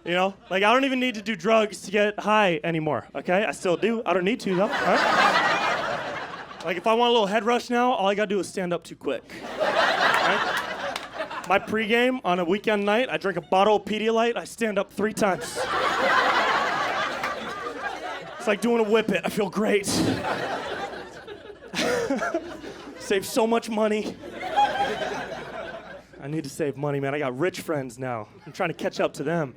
You know, like I don't even need to do drugs to get high anymore, okay? I still do. I don't need to, though, all right? Like if I want a little head rush now, all I gotta do is stand up too quick, right? My pregame on a weekend night, I drink a bottle of Pedialyte, I stand up 3 times. It's like doing a whip it, I feel great. Save so much money. I need to save money, man. I got rich friends now. I'm trying to catch up to them.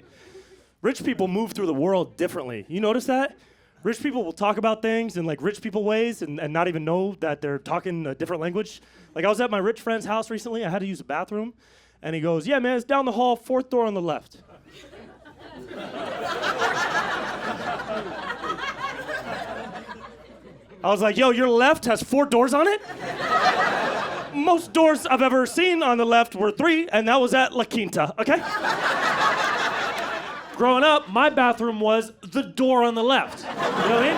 Rich people move through the world differently. You notice that? Rich people will talk about things in like rich people ways and not even know that they're talking a different language. Like I was at my rich friend's house recently. I had to use a bathroom. And he goes, yeah, man, it's down the hall, 4th door on the left. I was like, yo, your left has 4 doors on it? Most doors I've ever seen on the left were 3, and that was at La Quinta, okay? Growing up, my bathroom was the door on the left. You know what I mean?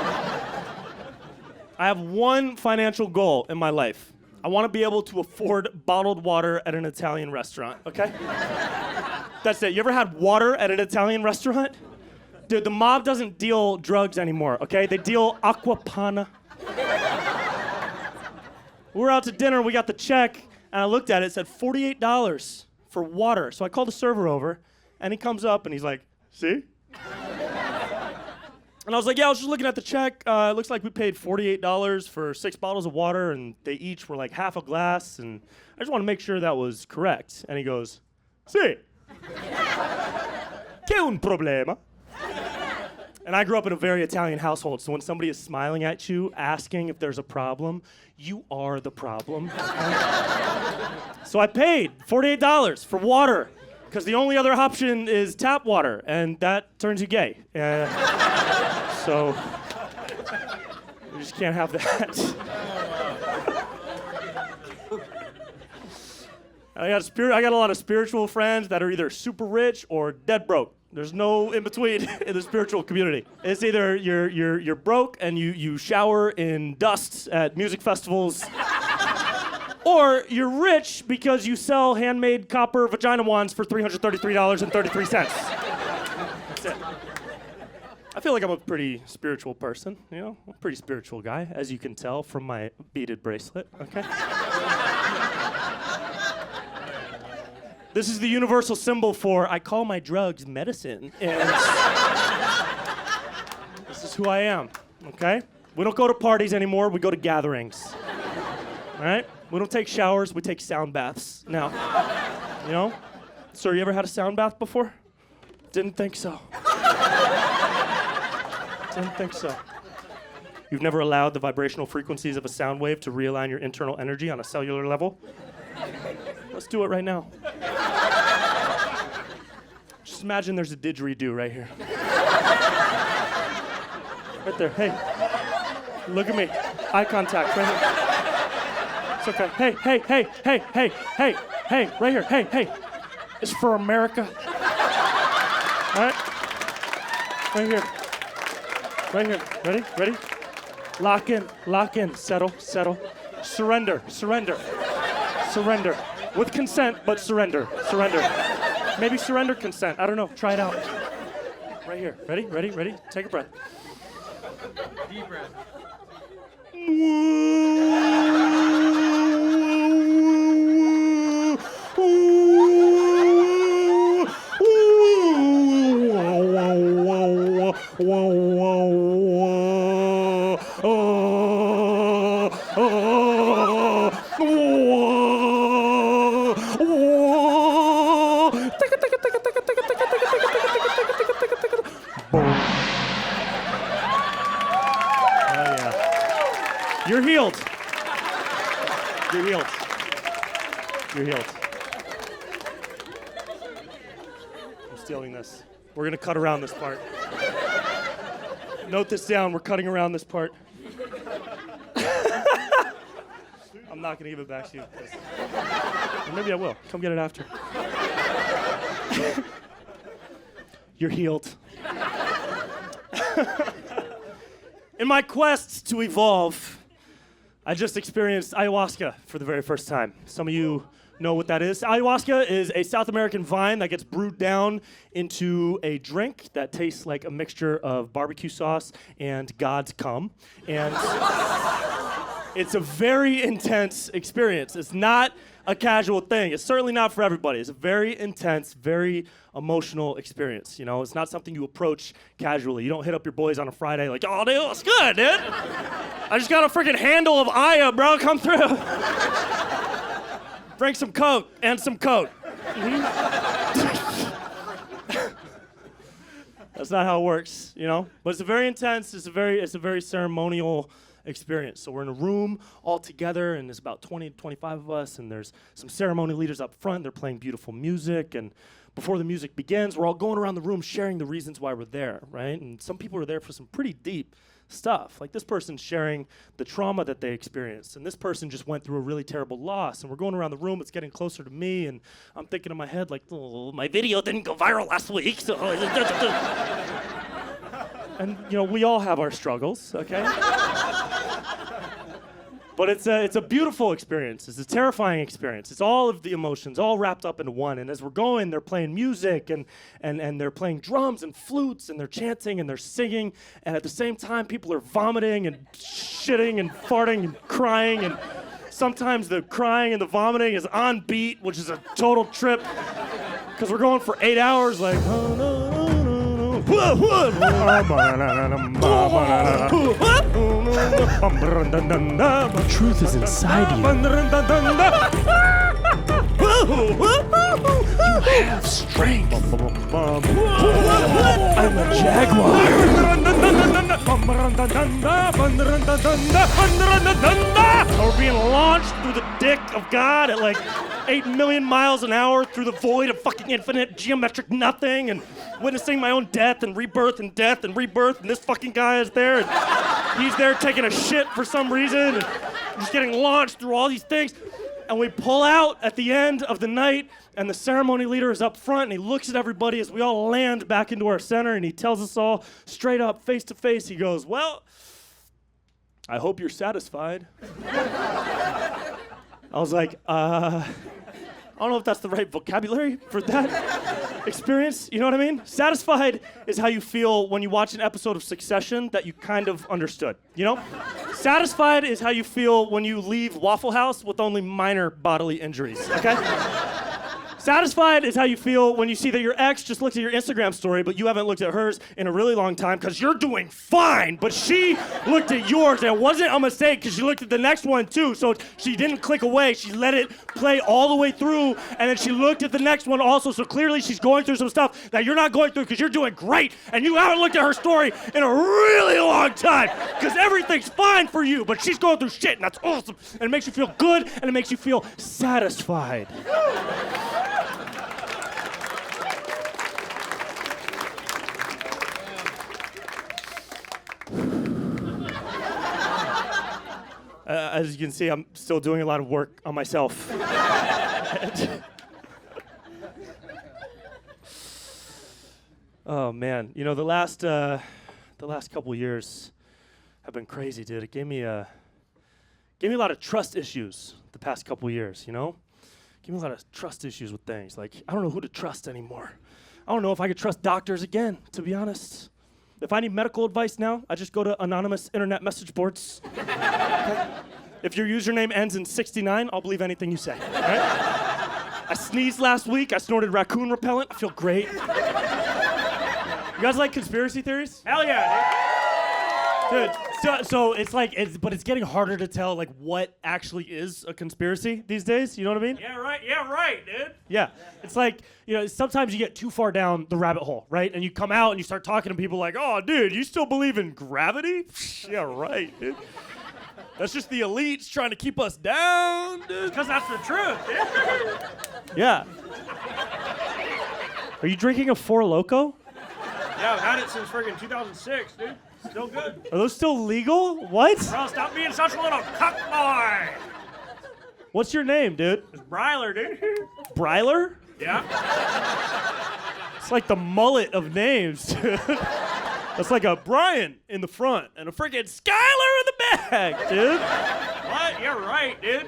I have one financial goal in my life. I want to be able to afford bottled water at an Italian restaurant, okay? That's it. You ever had water at an Italian restaurant? Dude, the mob doesn't deal drugs anymore, okay? They deal aqua panna. We were out to dinner, we got the check, and I looked at it, it said $48 for water. So I called the server over, and he comes up and he's like, see? And I was like, yeah, I was just looking at the check. It looks like we paid $48 for 6 bottles of water, and they each were like half a glass, and I just want to make sure that was correct. And he goes, sì. Che un problema? And I grew up in a very Italian household, so when somebody is smiling at you, asking if there's a problem, you are the problem. So I paid $48 for water, because the only other option is tap water, and that turns you gay. So you just can't have that. I got a lot of spiritual friends that are either super rich or dead broke. There's no in between in the spiritual community. It's either you're broke and you shower in dust at music festivals, or you're rich because you sell handmade copper vagina wands for $333.33. That's it. I feel like I'm a pretty spiritual person, you know? I'm a pretty spiritual guy, as you can tell from my beaded bracelet, okay? This is the universal symbol for I call my drugs medicine, and this is who I am, okay? We don't go to parties anymore, we go to gatherings, all right? We don't take showers, we take sound baths now, you know? Sir, you ever had a sound bath before? Didn't think so. Didn't think so. You've never allowed the vibrational frequencies of a sound wave to realign your internal energy on a cellular level? Let's do it right now. Just imagine there's a didgeridoo right here. Right there. Hey, look at me. Eye contact right here. It's okay. Hey, right here. Hey. It's for America. All right? Right here. Ready? Lock in. Settle. Surrender. With consent, but surrender. Maybe surrender consent. I don't know. Try it out. Right here. Ready? Take a breath. Deep breath. You're healed. I'm stealing this. We're going to cut around this part. Note this down. We're cutting around this part. I'm not going to give it back to you. Or maybe I will. Come get it after. You're healed. In my quest to evolve, I just experienced ayahuasca for the very first time. Some of you know what that is. Ayahuasca is a South American vine that gets brewed down into a drink that tastes like a mixture of barbecue sauce and God's cum. And it's a very intense experience. It's not a casual thing. It's certainly not for everybody. It's a very intense, very emotional experience. You know, it's not something you approach casually. You don't hit up your boys on a Friday like, oh, dude, it's good, dude. I just got a freaking handle of Aya, bro. Come through. Drink some Coke and some Coke. That's not how it works, you know? But it's a very intense, it's a very ceremonial experience. So we're in a room all together, and there's about 20 to 25 of us, and there's some ceremony leaders up front. They're playing beautiful music, and before the music begins, we're all going around the room sharing the reasons why we're there, right? And some people are there for some pretty deep stuff. Like this person sharing the trauma that they experienced, and this person just went through a really terrible loss, and we're going around the room, it's getting closer to me, and I'm thinking in my head like, oh, my video didn't go viral last week, so and you know, we all have our struggles, okay? But it's a beautiful experience. It's a terrifying experience. It's all of the emotions all wrapped up into one. And as we're going, they're playing music and they're playing drums and flutes and they're chanting and they're singing. And at the same time, people are vomiting and shitting and farting and crying. And sometimes the crying and the vomiting is on beat, which is a total trip. Because we're going for 8 hours like, oh, no, no, no, no. The truth is inside you. You have strength. I'm a jaguar. We're being launched through the dick of God at like 8 million miles an hour through the void of fucking infinite geometric nothing, and witnessing my own death and rebirth and death and rebirth, and this fucking guy is there, and he's there taking a shit for some reason, and just getting launched through all these things. And we pull out at the end of the night, and the ceremony leader is up front, and he looks at everybody as we all land back into our center, and he tells us all straight up, face to face, he goes, well, I hope you're satisfied. I was like, I don't know if that's the right vocabulary for that experience. You know what I mean? Satisfied is how you feel when you watch an episode of Succession that you kind of understood, you know? Satisfied is how you feel when you leave Waffle House with only minor bodily injuries, okay? Satisfied is how you feel when you see that your ex just looked at your Instagram story, but you haven't looked at hers in a really long time because you're doing fine, but she looked at yours, and it wasn't a mistake because she looked at the next one too, so she didn't click away. She let it play all the way through, and then she looked at the next one also, so clearly she's going through some stuff that you're not going through because you're doing great, and you haven't looked at her story in a really long time because everything's fine for you, but she's going through shit, and that's awesome, and it makes you feel good, and it makes you feel satisfied. As you can see, I'm still doing a lot of work on myself. Oh man, you know the last couple years have been crazy, dude. It gave me a lot of trust issues the past couple years. You know, gave me a lot of trust issues with things. Like I don't know who to trust anymore. I don't know if I could trust doctors again, to be honest. If I need medical advice now, I just go to anonymous internet message boards. Okay? If your username ends in 69, I'll believe anything you say. Right? I sneezed last week. I snorted raccoon repellent. I feel great. You guys like conspiracy theories? Hell yeah, dude. So it's like, but it's getting harder to tell like what actually is a conspiracy these days. You know what I mean? Yeah, right, dude. Yeah, it's like, you know, sometimes you get too far down the rabbit hole, right? And you come out and you start talking to people like, oh, dude, you still believe in gravity? Yeah, right, dude. That's just the elites trying to keep us down, dude. Because that's the truth, dude. Yeah. Are you drinking a Four Loko? Yeah, I've had it since friggin' 2006, dude. Still good. Are those still legal? What? Bro, stop being such a little cuck boy. What's your name, dude? It's Bryler, dude. Bryler? Yeah. It's like the mullet of names, dude. That's like a Brian in the front and a freaking Skylar in the back, dude. What? You're right, dude.